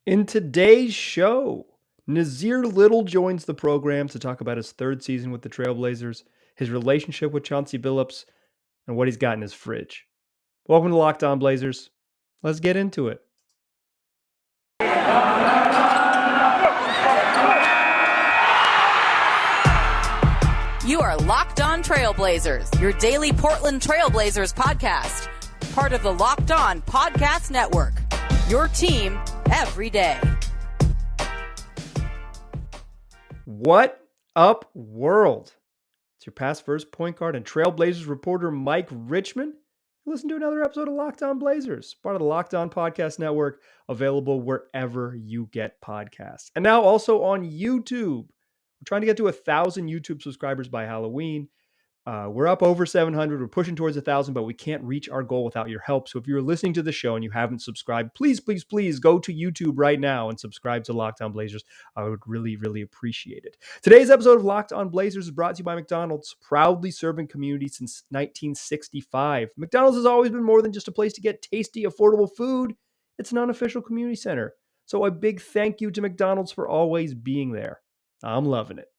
In today's show, Nassir Little joins the program to talk about his third season with the Trailblazers, his relationship with Chauncey Billups, and what he's got in his fridge. Welcome to Locked On Blazers. Let's get into it. You are Locked On Trailblazers, your daily Portland Trailblazers podcast. Part of the Locked On Podcast Network. Your team every day. What up, world? It's your past first point guard and Trailblazers reporter Mike Richmond. Listen to another episode of Locked On Blazers, part of the Locked On Podcast Network, available wherever you get podcasts. And now also on YouTube. We're trying to get to 1,000 YouTube subscribers by Halloween. We're up over 700. We're pushing towards 1,000, but we can't reach our goal without your help. So if you're listening to the show and you haven't subscribed, please go to YouTube right now and subscribe to Locked On Blazers. I would really appreciate it. Today's episode of Locked On Blazers is brought to you by McDonald's, proudly serving community since 1965. McDonald's has always been more than just a place to get tasty, affordable food. It's an unofficial community center. So a big thank you to McDonald's for always being there. I'm loving it.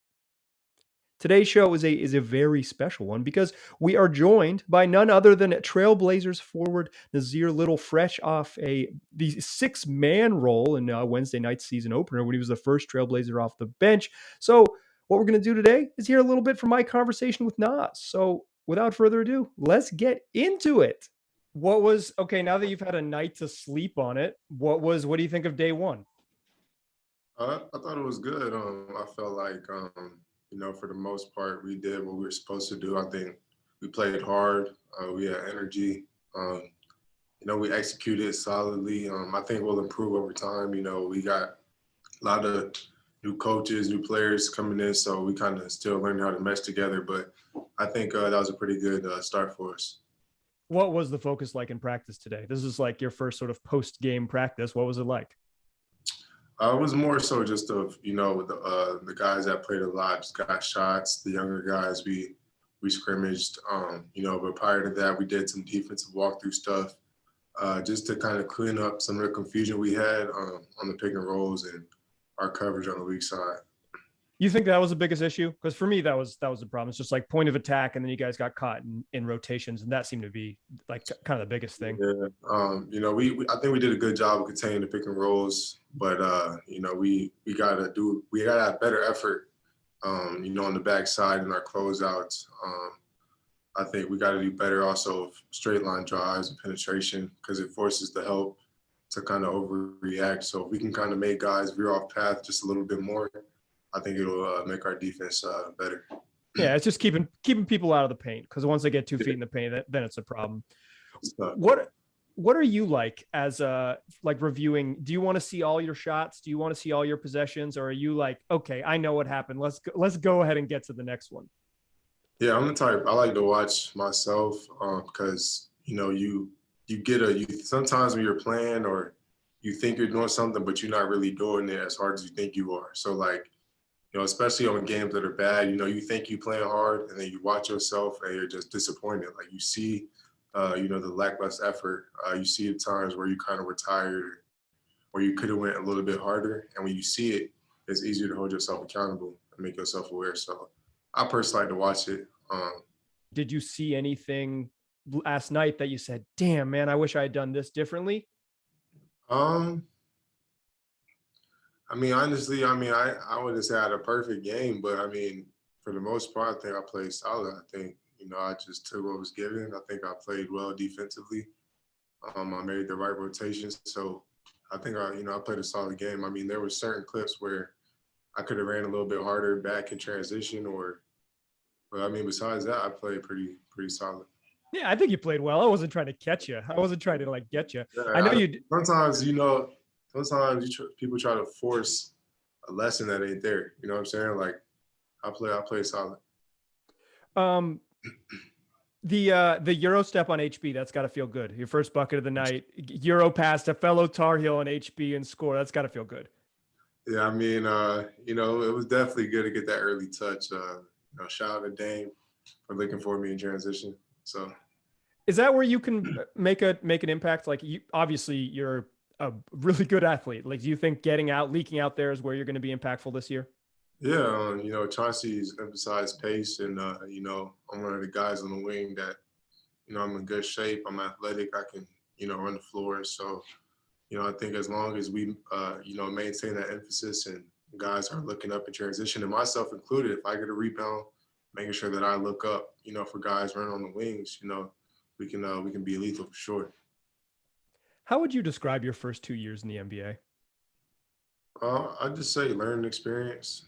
Today's show is a very special one because we are joined by none other than Trailblazers forward Nassir Little, fresh off the 6-man role in Wednesday night's season opener when he was the first Trailblazer off the bench. So what we're going to do today is hear a little bit from my conversation with Nas. So without further ado, let's get into it. Now that you've had a night to sleep on it, what do you think of day one? I thought it was good. I felt like, for the most part, we did what we were supposed to do. I think we played hard. We had energy. We executed solidly. I think we'll improve over time. We got a lot of new coaches, new players coming in, so we kind of still learning how to mesh together. But I think that was a pretty good start for us. What was the focus like in practice today? This is like your first sort of post-game practice. What was it like? It was more so just of, the guys that played a lot just got shots. The younger guys, we scrimmaged, but prior to that, we did some defensive walkthrough stuff just to kind of clean up some of the confusion we had on the pick and rolls and our coverage on the weak side. You think that was the biggest issue? Because for me, that was the problem. It's just like point of attack, and then you guys got caught in rotations, and that seemed to be like kind of the biggest thing. Yeah, I think we did a good job of containing the pick and rolls, but we gotta have better effort, on the backside and our closeouts. I think we got to do better also of straight line drives and penetration because it forces the help to kind of overreact. So if we can kind of make guys veer off path just a little bit more, I think it'll make our defense better. Yeah, it's just keeping people out of the paint because once they get 2 feet in the paint, then it's a problem. What are you like as like reviewing? Do you want to see all your shots? Do you want to see all your possessions, or are you like, okay, I know what happened. Let's go ahead and get to the next one. Yeah, I'm the type. I like to watch myself because you sometimes when you're playing or you think you're doing something, but you're not really doing it as hard as you think you are. So like, especially on games that are bad, you think you're playing hard and then you watch yourself and you're just disappointed. Like you see, the lackluster effort. You see the times where you kind of were tired or you could have went a little bit harder. And when you see it, it's easier to hold yourself accountable and make yourself aware. So I personally like to watch it. Did you see anything last night that you said, damn, man, I wish I had done this differently? Honestly, I wouldn't say I had a perfect game, but for the most part, I think I played solid. I think, I just took what was given. I think I played well defensively. I made the right rotations. So I think I played a solid game. There were certain clips where I could have ran a little bit harder back in transition but besides that, I played pretty solid. Yeah, I think you played well. I wasn't trying to catch you. I wasn't trying to get you. Yeah, I know you. Sometimes, people try to force a lesson that ain't there. You know what I'm saying? Like I play solid. The Euro step on HB, that's got to feel good. Your first bucket of the night, Euro pass to fellow Tar Heel on HB and score. That's got to feel good. Yeah, it was definitely good to get that early touch. Shout out to Dame for looking for me in transition. So, is that where you can make an impact? Like, obviously you're a really good athlete. Like, do you think leaking out there is where you're going to be impactful this year? Yeah, Chauncey's emphasized pace, and I'm one of the guys on the wing that I'm in good shape. I'm athletic. I can run the floor. So I think as long as we maintain that emphasis and guys are looking up in transition, and myself included, if I get a rebound, making sure that I look up, for guys running on the wings, we can be lethal for sure. How would you describe your first 2 years in the NBA? I'd just say learning experience.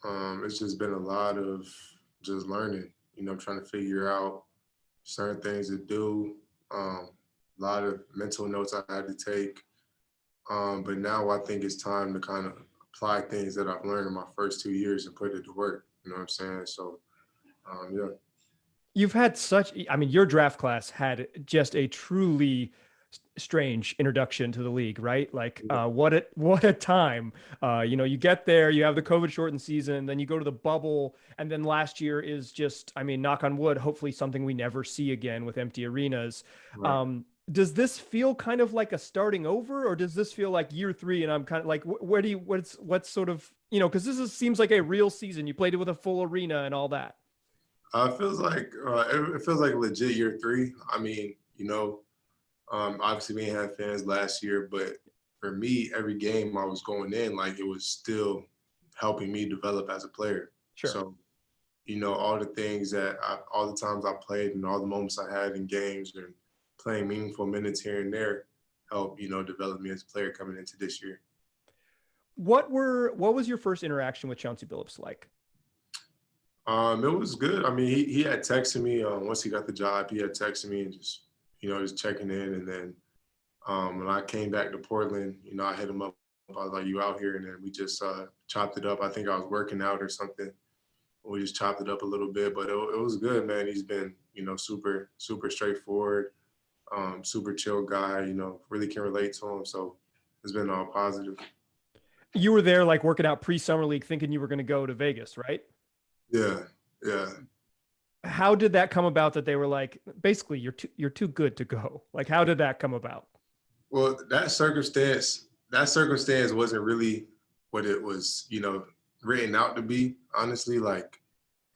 It's just been a lot of just learning, trying to figure out certain things to do. A lot of mental notes I had to take. But now I think it's time to kind of apply things that I've learned in my first 2 years and put it to work. You know what I'm saying? So, yeah. You've had your draft class had just a truly strange introduction to the league, right? Like, what a time. You get there, you have the COVID shortened season, then you go to the bubble, and then last year is just, knock on wood, hopefully something we never see again with empty arenas. Right. Does this feel kind of like a starting over, or does this feel like year three? And I'm kind of like, what's sort of, because seems like a real season. You played it with a full arena and all that. It feels like legit year three. Obviously we didn't have fans last year, but for me, every game I was going in, like it was still helping me develop as a player. Sure. So, all the things all the times I played and all the moments I had in games and playing meaningful minutes here and there helped, develop me as a player coming into this year. What was your first interaction with Chauncey Billups like? It was good. He had texted me once he got the job. He had texted me and just checking in. And then when I came back to Portland, I hit him up. I was like, "You out here?" And then we just chopped it up. I think I was working out or something. We just chopped it up a little bit, but it was good, man. He's been, super, super straightforward, super chill guy. Really can relate to him. So it's been all positive. You were there, like, working out pre-summer league, thinking you were going to go to Vegas, right? Yeah, yeah. How did that come about that they were like, basically, you're too good to go? Like, how did that come about? Well, that circumstance wasn't really what it was, written out to be. Honestly, like,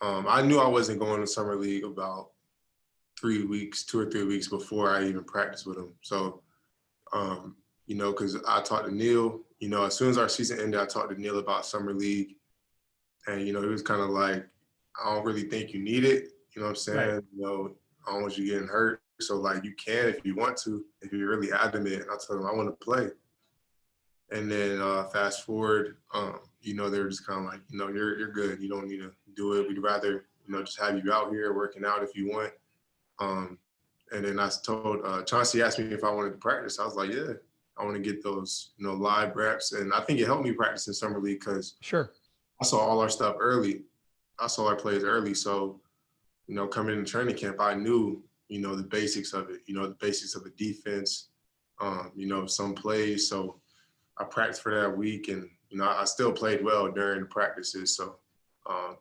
I knew I wasn't going to summer league about 2 or 3 weeks before I even practiced with him. So, because I talked to Neil, as soon as our season ended, I talked to Neil about summer league, and he was kind of like, "I don't really think you need it." You know what I'm saying? Right. I don't want you getting hurt. So like you can if you want to, if you're really adamant. And I told him I want to play. And then fast forward, they were just kind of like, you're good. You don't need to do it. We'd rather, just have you out here working out if you want. And then I told Chauncey asked me if I wanted to practice. I was like, yeah, I want to get those, live reps. And I think it helped me practice in summer league because Sure. I saw all our stuff early. I saw our plays early. So, coming into training camp, I knew, the basics of it, the basics of the defense, some plays. So I practiced for that week and, I still played well during the practices. So,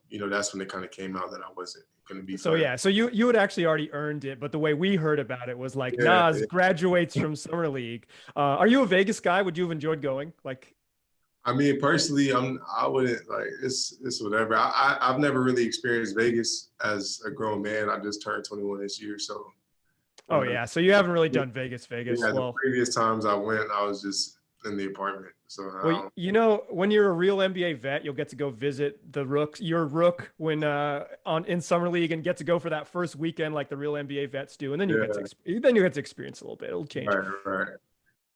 that's when it kind of came out that I wasn't going to be. So, yeah. So you had actually already earned it. But the way we heard about it was like, Nas graduates from summer league. Are you a Vegas guy? Would you have enjoyed going? Like, Personally, I wouldn't like it's whatever. I've never really experienced Vegas as a grown man. I just turned 21 this year, so. Oh yeah, so you haven't really done Vegas. Yeah, Well, the previous times I went, I was just in the apartment. So. When you're a real NBA vet, you'll get to go visit your rook when in summer league, and get to go for that first weekend like the real NBA vets do, and then you get to experience a little bit. It'll change. Right.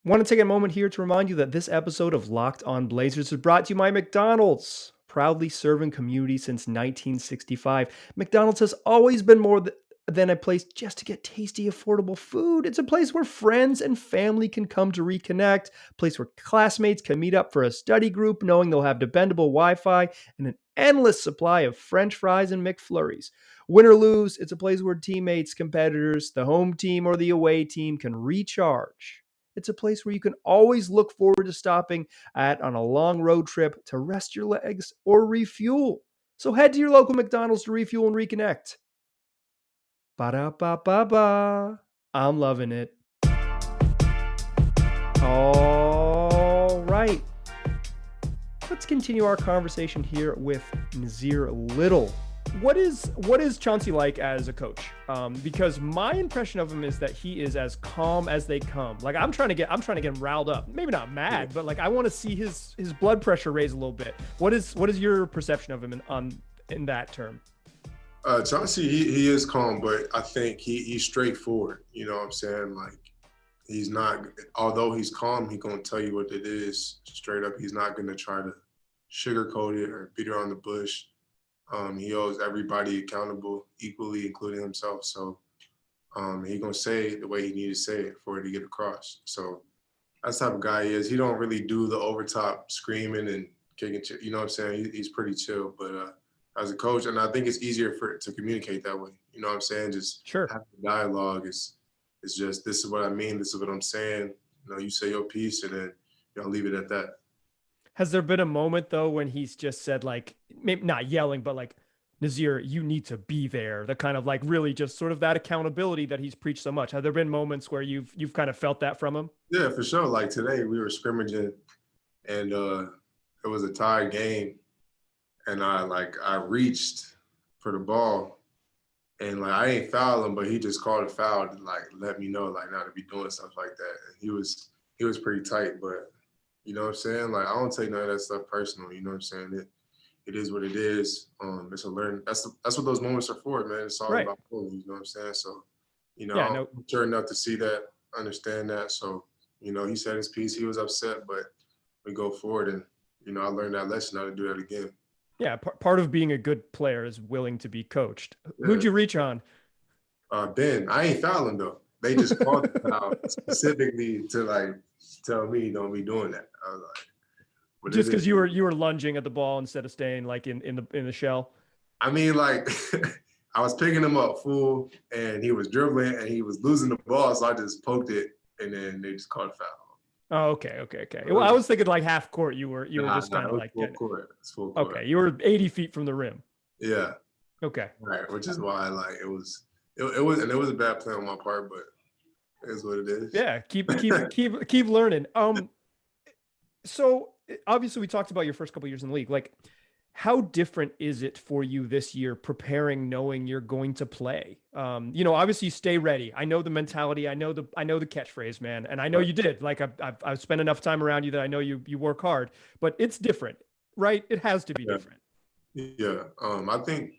Want to take a moment here to remind you that this episode of Locked On Blazers is brought to you by McDonald's. Proudly serving community since 1965, McDonald's has always been more than a place just to get tasty, affordable food. It's a place where friends and family can come to reconnect, a place where classmates can meet up for a study group knowing they'll have dependable Wi-Fi and an endless supply of French fries and McFlurries. Win or lose, it's a place where teammates, competitors, the home team, or the away team can recharge. It's a place where you can always look forward to stopping at on a long road trip to rest your legs or refuel. So head to your local McDonald's to refuel and reconnect. Ba-da-ba-ba-ba. I'm loving it. All right. Let's continue our conversation here with Nassir Little. What is Chauncey like as a coach? Because my impression of him is that he is as calm as they come. Like I'm trying to get him riled up. Maybe not mad, but like I want to see his blood pressure raise a little bit. What is your perception of him in that term? Chauncey, he is calm, but I think he's straightforward. You know what I'm saying? Like he's not, although he's calm, he's gonna tell you what it is straight up. He's not gonna try to sugarcoat it or beat around the bush. He holds everybody accountable equally, including himself. So he gonna say it the way he need to say it for it to get across. So that's the type of guy he is. He don't really do the overtop screaming and kicking. You know what I'm saying? He's pretty chill, but as a coach, and I think it's easier to communicate that way. You know what I'm saying? Just Sure. having dialogue is just, this is what I mean, this is what I'm saying. You know, you say your piece and then leave it at that. Has there been a moment though when he's just said, like, maybe not yelling, but like, Nassir, you need to be there? The kind of like really just sort of that accountability that he's preached so much. Have there been moments where you've kind of felt that from him? Yeah, for sure. Like today we were scrimmaging and it was a tied game. And I reached for the ball and like I ain't foul him, but he just called a foul to like let me know like not to be doing stuff like that. And he was pretty tight, but you know what I'm saying? Like I don't take none of that stuff personal, you know what I'm saying? It is what it is. It's a learn. That's what those moments are for, man. It's all Right. about pulling, you know what I'm saying? So, Yeah, I'm mature enough to see that, understand that. So, he said his piece, he was upset, but we go forward and I learned that lesson how to do that again. Yeah, part of being a good player is willing to be coached. Yeah. Who'd you reach on? Ben. I ain't fouling though. They just called the foul specifically to like tell me don't be doing that. I was like, just because you were lunging at the ball instead of staying like in the shell. I mean, like I was picking him up full, and he was dribbling, and he was losing the ball, so I just poked it, and then they just called a foul. Oh, okay. Well, I was thinking like half court. You were just kind of like full court. It's full court. Okay, you were 80 feet from the rim. Yeah. Okay. Right, which is why like it was a bad play on my part, but it is what it is. Yeah, keep learning. So obviously we talked about your first couple of years in the league. Like, how different is it for you this year preparing, knowing you're going to play? Obviously stay ready. I know the mentality. I know the catchphrase, man. And I know you did. Like I've spent enough time around you that I know you work hard, but it's different, right? It has to be different. Yeah. I think,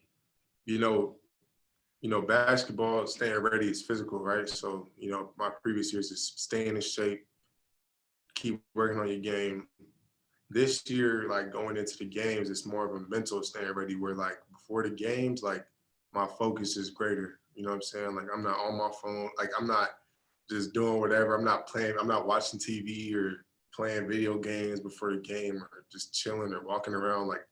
basketball, staying ready is physical, right? So, my previous years is staying in shape, keep working on your game. This year, like going into the games, it's more of a mental staying ready where like before the games, like my focus is greater. You know what I'm saying? Like I'm not on my phone. Like I'm not just doing whatever. I'm not watching TV or playing video games before the game or just chilling or walking around like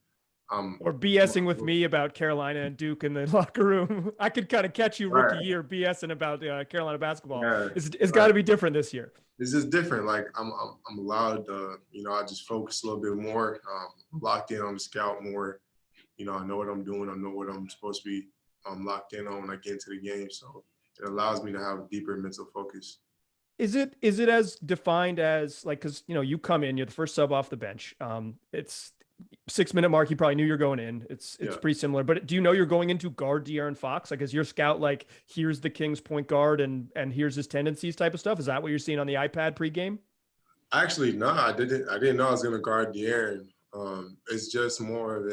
or BSing with me about Carolina and Duke in the locker room. I could kind of catch you rookie year BSing about Carolina basketball. Yeah, it's got to be different this year. It's just different. Like I'm allowed to, I just focus a little bit more, locked in on the scout more. I know what I'm doing. I know what I'm supposed to be locked in on when I get into the game. So it allows me to have a deeper mental focus. Is it as defined as like, cause you come in, you're the first sub off the bench. It's 6-minute mark. You probably knew you're going in. It's pretty similar, but do you know you're going into guard De'Aaron Fox? Like, is your scout like, here's the Kings point guard and here's his tendencies type of stuff? Is that what you're seeing on the iPad pregame? Actually, no, I didn't know I was going to guard De'Aaron. It's just more of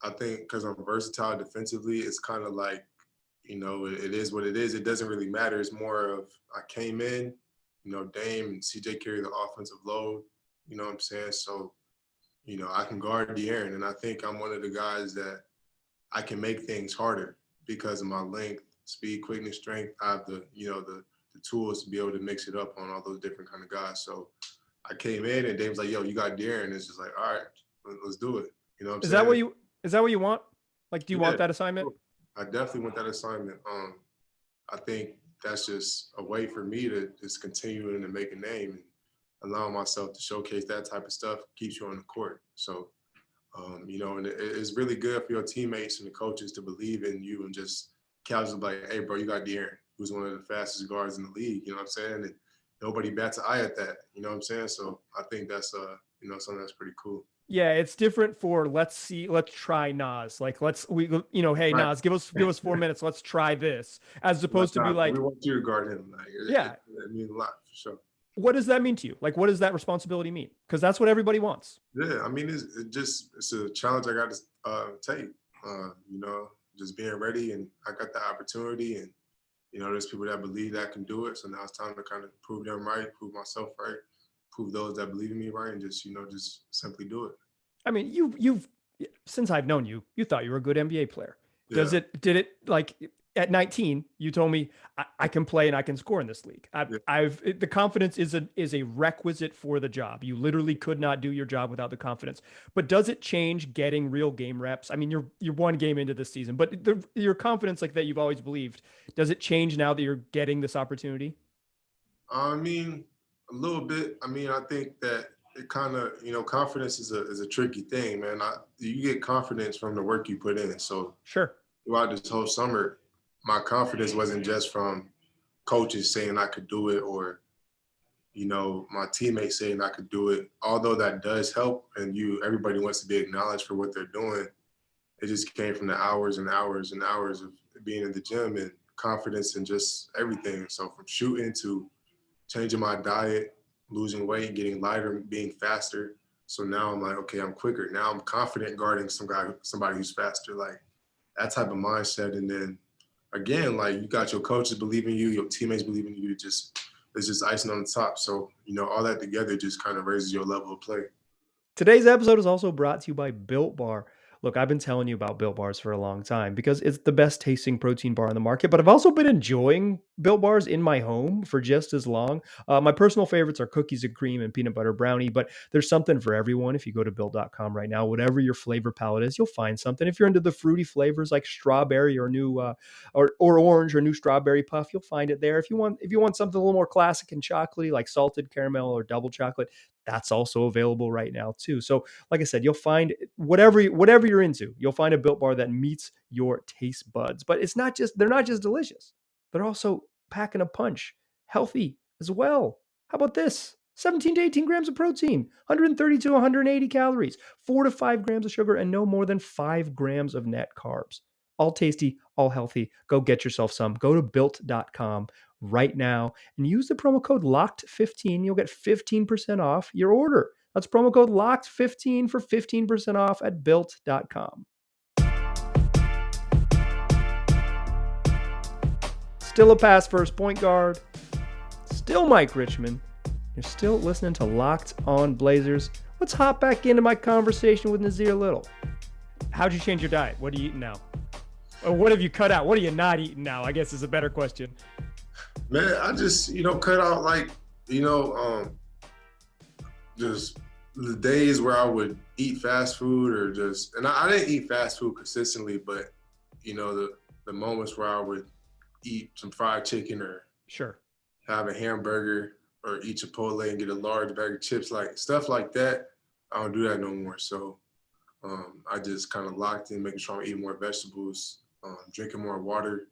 I think cause I'm versatile defensively, it's kind of like, it is what it is. It doesn't really matter. It's more of, I came in, Dame and CJ carry the offensive load, you know what I'm saying? So, I can guard De'Aaron, and I think I'm one of the guys that I can make things harder because of my length, speed, quickness, strength. I have the tools to be able to mix it up on all those different kind of guys. So I came in, and Dave's like, "Yo, you got De'Aaron." It's just like, all right, let's do it. You know what I'm saying? Is that what you want? Like, do you want that assignment? I definitely want that assignment. I think that's just a way for me to just continue to make a name and allowing myself to showcase that type of stuff keeps you on the court. So, and it's really good for your teammates and the coaches to believe in you and just casually like, hey, bro, you got De'Aaron, who's one of the fastest guards in the league. You know what I'm saying? And nobody bats an eye at that. You know what I'm saying? So I think that's something that's pretty cool. Yeah, it's different for let's try Nas. Like hey Right. Nas, give us 4 minutes, let's try this. As Like, opposed to be nah, we like, want you to guard him. Like yeah, it means a lot for sure. what does that mean to you? Like, what does that responsibility mean? Because that's what everybody wants. Yeah, I mean, it's a challenge I got to take. Just being ready, and I got the opportunity, and there's people that believe that I can do it. So now it's time to kind of prove them right, prove myself right, prove those that believe in me right, and just simply do it. I mean, you've since I've known you, you thought you were a good NBA player. Yeah, Did it like at 19, you told me I can play and I can score in this league. yeah. The confidence is a requisite for the job. You literally could not do your job without the confidence. But does it change getting real game reps? I mean, you're one game into this season, but your confidence like that you've always believed, does it change now that you're getting this opportunity? I mean, a little bit. I mean, I think that it kind of, confidence is a tricky thing, man. You get confidence from the work you put in. So Sure. throughout this whole summer, my confidence wasn't just from coaches saying I could do it, or my teammates saying I could do it. Although that does help, and everybody wants to be acknowledged for what they're doing. It just came from the hours and hours and hours of being in the gym and confidence and just everything. So from shooting to changing my diet, losing weight, getting lighter, being faster. So now I'm like, okay, I'm quicker. Now I'm confident guarding somebody who's faster. Like that type of mindset. And then again, like you got your coaches believing you, your teammates believing you. It's just icing on the top. So all that together just kind of raises your level of play. Today's episode is also brought to you by Built Bar. Look, I've been telling you about Built Bars for a long time because it's the best tasting protein bar on the market, but I've also been enjoying Built Bars in my home for just as long. My personal favorites are cookies and cream and peanut butter brownie, but there's something for everyone. If you go to built.com right now, whatever your flavor palette is, you'll find something. If you're into the fruity flavors like strawberry or new or orange or new strawberry puff, you'll find it there. If you want something a little more classic and chocolatey like salted caramel or double chocolate, that's also available right now too. So, like I said, you'll find whatever you're into. You'll find a Built Bar that meets your taste buds. But they're not just delicious. They're also packing a punch, healthy as well. How about this? 17 to 18 grams of protein, 130 to 180 calories, 4 to 5 grams of sugar, and no more than 5 grams of net carbs. All tasty, all healthy. Go get yourself some. Go to built.com right now and use the promo code LOCKED15. You'll get 15% off your order. That's promo code LOCKED15 for 15% off at built.com. Still a pass first point guard. Still Mike Richmond. You're still listening to Locked On Blazers. Let's hop back into my conversation with Nassir Little. How'd you change your diet? What are you eating now? Or what have you cut out? What are you not eating now? I guess is a better question. Man, I just, cut out like, just the days where I would eat fast food and I didn't eat fast food consistently, but, the moments where I would eat some fried chicken or Sure, have a hamburger or eat Chipotle and get a large bag of chips, like stuff like that, I don't do that no more. So I just kind of locked in, making sure I'm eating more vegetables, drinking more water,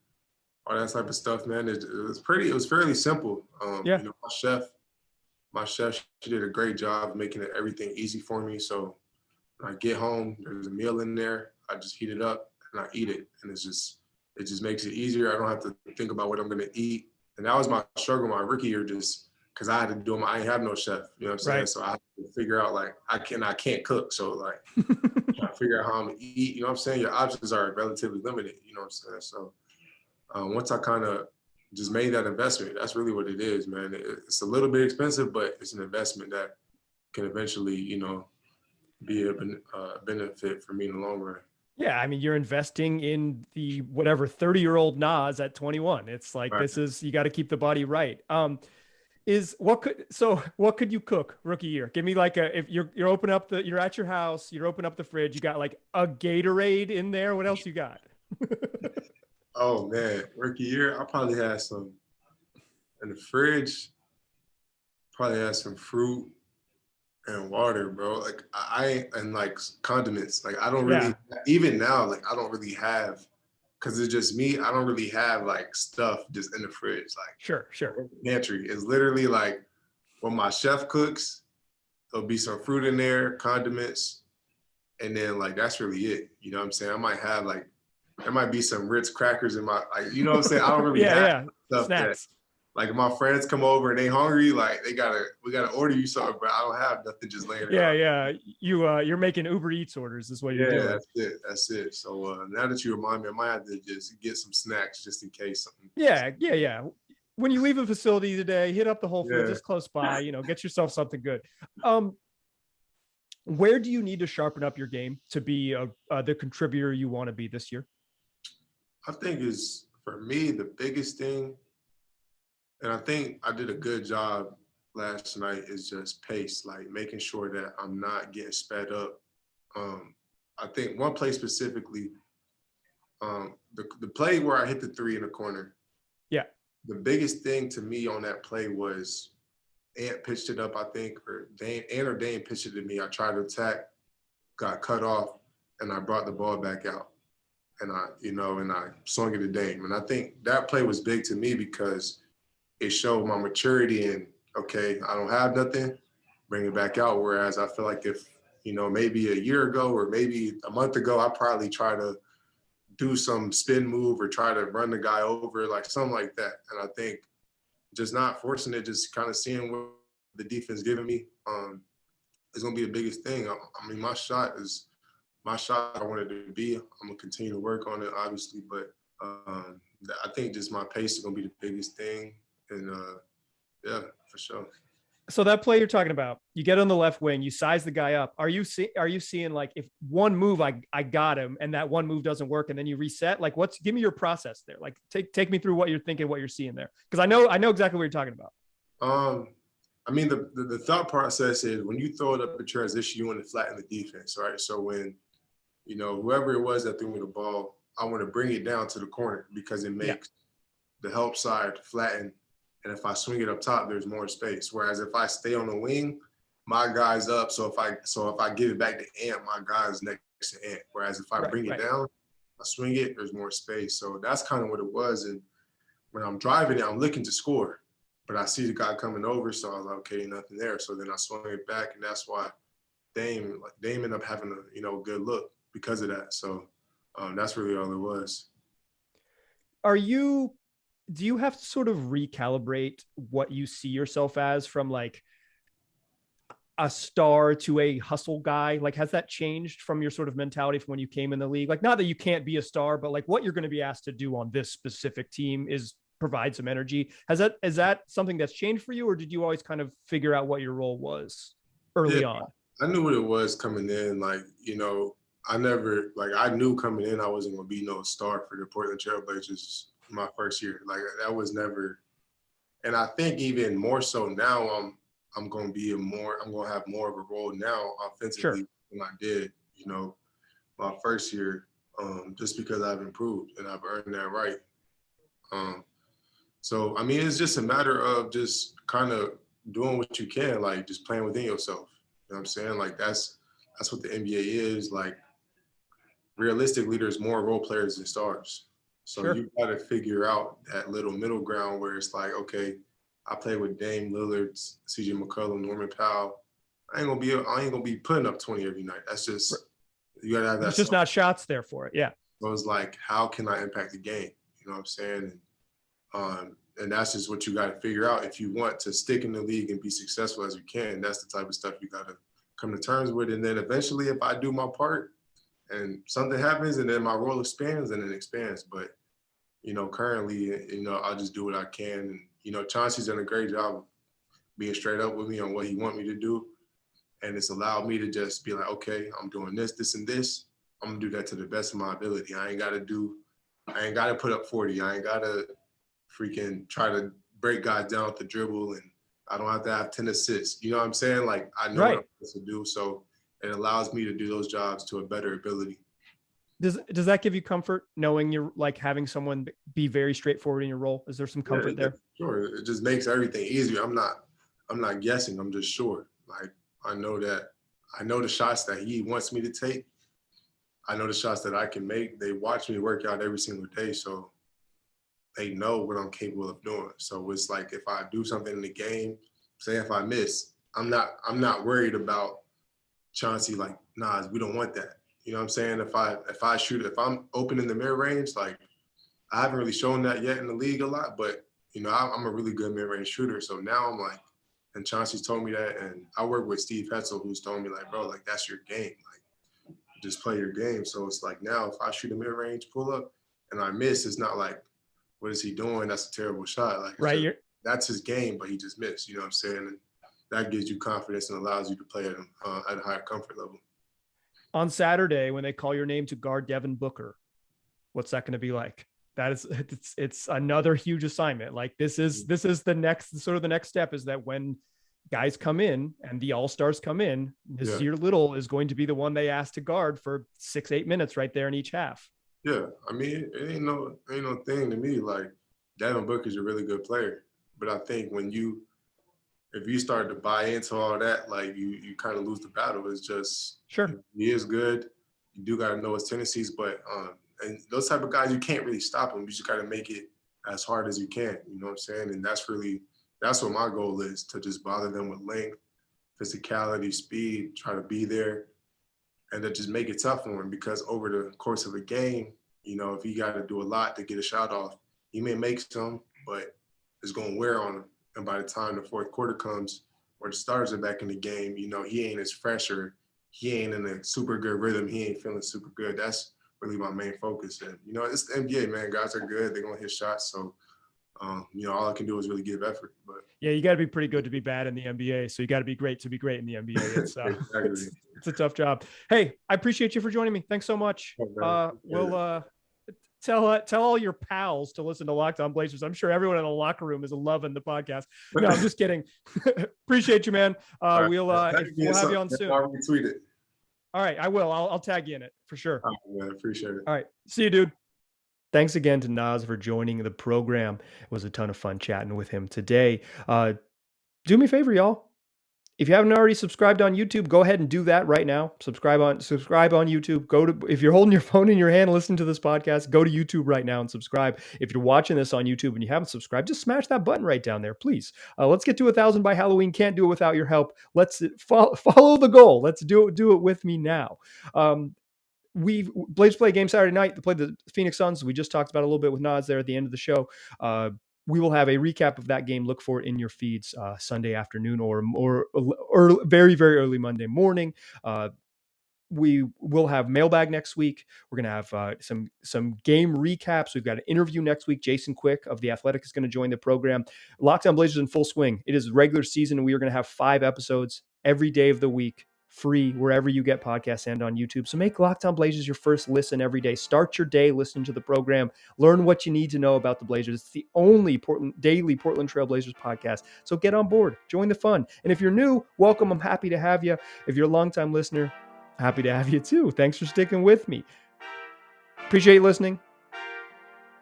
all that type of stuff, man. It was fairly simple. Yeah. My chef, she did a great job making everything easy for me. So when I get home, there's a meal in there. I just heat it up and I eat it. And it just makes it easier. I don't have to think about what I'm going to eat. And that was my struggle my rookie year, just because I had to do them. I ain't have no chef, you know what I'm saying? Right. So I had to figure out, like, I can't cook. So, like, trying to figure out how I'm going to eat, you know what I'm saying? Your options are relatively limited, you know what I'm saying? So once I kind of just made that investment, that's really what it is, man. It's a little bit expensive, but it's an investment that can eventually, be a benefit for me in the long run. Yeah, I mean, you're investing in the whatever 30-year-old Nas at 21. It's like Right. you got to keep the body right. What could you cook rookie year? Give me like if you're at your house, you're open up the fridge, you got like a Gatorade in there. What else you got? Oh man, rookie year, I probably had some in the fridge. Probably had some fruit and water, bro. Like and like condiments. Like I don't really, Yeah. even now, like I don't really have because it's just me. I don't really have like stuff just in the fridge. Like Sure. pantry is literally like when my chef cooks, there'll be some fruit in there, condiments, and then like that's really it. You know what I'm saying? I might have like there might be some Ritz crackers in my like, you know what I'm saying? I don't really have stuff Snacks. that like if my friends come over and they hungry, like we gotta order you something, but I don't have nothing just laying around. Yeah. You're making Uber Eats orders is what you're doing. That's it. So now that you remind me, I might have to just get some snacks just in case something. Yeah. When you leave a facility today, hit up the Whole Foods just close by, get yourself something good. Where do you need to sharpen up your game to be the contributor you want to be this year? I think is for me the biggest thing, and I think I did a good job last night, is just pace, like making sure that I'm not getting sped up. I think one play specifically, the play where I hit the three in the corner. Yeah. The biggest thing to me on that play was Ant pitched it up, I think, or Dane pitched it to me. I tried to attack, got cut off, and I brought the ball back out. And I swung it to Dame. And I think that play was big to me because it showed my maturity and, okay, I don't have nothing, bring it back out. Whereas I feel like if, maybe a year ago or maybe a month ago, I probably try to do some spin move or try to run the guy over, like something like that. And I think just not forcing it, just kind of seeing what the defense giving me is going to be the biggest thing. I mean, my shot I wanted to be. I'm going to continue to work on it, obviously, but I think just my pace is going to be the biggest thing. And yeah, for sure. So that play you're talking about, you get on the left wing, you size the guy up. Are you seeing like if one move I got him and that one move doesn't work and then you reset? Like give me your process there. Like take me through what you're thinking, what you're seeing there. Because I know exactly what you're talking about. I mean, the thought process is when you throw it up in transition, you want to flatten the defense, right? So when, whoever it was that threw me the ball, I want to bring it down to the corner because it makes the help side flatten. And if I swing it up top, there's more space. Whereas if I stay on the wing, my guy's up. So if I give it back to Ant, my guy's next to Ant. Whereas if I bring it down, I swing it, there's more space. So that's kind of what it was. And when I'm driving it, I'm looking to score. But I see the guy coming over, so I was like, okay, nothing there. So then I swung it back, and that's why Dame ended up having a good look because of that. So that's really all it was. Do you have to sort of recalibrate what you see yourself as from like a star to a hustle guy? Like, has that changed from your sort of mentality from when you came in the league? Like, not that you can't be a star, but like what you're going to be asked to do on this specific team is provide some energy. Is that something that's changed for you, or did you always kind of figure out what your role was early on? I knew what it was coming in. Like, I knew coming in I wasn't going to be no star for the Portland Trailblazers my first year. Like that was never. And I think even more so now I'm going to have more of a role now offensively than I did, my first year, just because I've improved and I've earned that right. So, I mean, it's just a matter of just kind of doing what you can, like just playing within yourself. You know what I'm saying? Like that's what the NBA is. Like realistically, there's more role players than stars. So you got to figure out that little middle ground where it's like, okay, I play with Dame Lillard, CJ McCollum, Norman Powell. I ain't gonna be putting up 20 every night. That's just you gotta have that. It's just not shots there for it. Yeah. So it's like, how can I impact the game? You know what I'm saying? And that's just what you got to figure out if you want to stick in the league and be successful as you can. That's the type of stuff you got to come to terms with. And then eventually, if I do my part and something happens, and then my role expands, and it expands. But currently, I'll just do what I can. And Chauncey's done a great job of being straight up with me on what he want me to do, and it's allowed me to just be like, okay, I'm doing this, this, and this. I'm gonna do that to the best of my ability. I ain't got to put up 40. I ain't got to freaking try to break guys down with the dribble, and I don't have to have 10 assists. You know what I'm saying? Like I know what I'm supposed to do, so it allows me to do those jobs to a better ability. Does that give you comfort knowing you're like having someone be very straightforward in your role? Is there some comfort there? Sure. It just makes everything easier. I'm not guessing. I'm just sure. Like I know the shots that he wants me to take. I know the shots that I can make. They watch me work out every single day, so they know what I'm capable of doing. So it's like if I do something in the game, say if I miss, I'm not worried about Chauncey like, nah, we don't want that. You know what I'm saying? If I'm open in the mid range, like I haven't really shown that yet in the league a lot, but you know, I'm a really good mid range shooter. So now I'm like, and Chauncey's told me that, and I work with Steve Hetzel, who's told me like, bro, like that's your game. Like just play your game. So it's like now if I shoot a mid range pull up and I miss, it's not like, what is he doing? That's a terrible shot. Like Right. that's his game, but he just missed. You know what I'm saying? And that gives you confidence and allows you to play at a higher comfort level. On Saturday, when they call your name to guard Devin Booker, what's that going to be like? That is, it's another huge assignment. Like this is the next step is that when guys come in and the all-stars come in, Nassir Little is going to be the one they ask to guard for 6-8 minutes right there in each half. Yeah, I mean, it ain't no thing to me. Like Devin Booker's a really good player, but I think if you start to buy into all that, like you kind of lose the battle. It's just he is good. You do got to know his tendencies, but and those type of guys you can't really stop them. You just got to make it as hard as you can. You know what I'm saying? And that's what my goal is, to just bother them with length, physicality, speed, try to be there, and to just make it tough for him. Because over the course of a game, you know, if he got to do a lot to get a shot off, he may make some, but it's going to wear on him. And by the time the fourth quarter comes, or the starters are back in the game, you know, he ain't as fresh, or he ain't in a super good rhythm. He ain't feeling super good. That's really my main focus. And, you know, it's the NBA, man. Guys are good. They're going to hit shots. So, you know, all I can do is really give effort. But yeah, you got to be pretty good to be bad in the NBA. So you got to be great to be great in the NBA. It's, exactly. it's a tough job. Hey, I appreciate you for joining me. Thanks so much. We'll tell all your pals to listen to Locked On Blazers. I'm sure everyone in the locker room is loving the podcast. No, I'm just kidding. Appreciate you, man. Right. We'll have you on soon. I'll retweet it. All right, I will. I'll tag you in it for sure. All right, man, appreciate it. All right, see you, dude. Thanks again to Nas for joining the program. It was a ton of fun chatting with him today. Do me a favor, y'all. If you haven't already subscribed on YouTube, go ahead and do that right now. Subscribe on YouTube. If you're holding your phone in your hand, listening to this podcast, go to YouTube right now and subscribe. If you're watching this on YouTube and you haven't subscribed, just smash that button right down there, please. Let's get to 1,000 by Halloween. Can't do it without your help. Let's follow the goal. Let's do it with me now. Blazers play a game Saturday night. They played the Phoenix Suns. We just talked about a little bit with Nas there at the end of the show. We will have a recap of that game. Look for it in your feeds Sunday afternoon or very, very early Monday morning. We will have mailbag next week. We're going to have some game recaps. We've got an interview next week. Jason Quick of The Athletic is going to join the program. Locked On Blazers in full swing. It is regular season, and we are going to have 5 episodes every day of the week, free wherever you get podcasts and on YouTube. So make Locked On Blazers your first listen every day. Start your day listening to the program. Learn what you need to know about the Blazers. It's the only daily Portland Trail Blazers podcast. So get on board. Join the fun. And if you're new, welcome. I'm happy to have you. If you're a longtime listener, happy to have you too. Thanks for sticking with me. Appreciate you listening.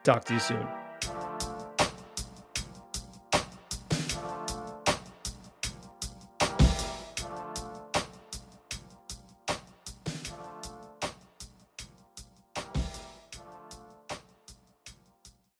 Talk to you soon.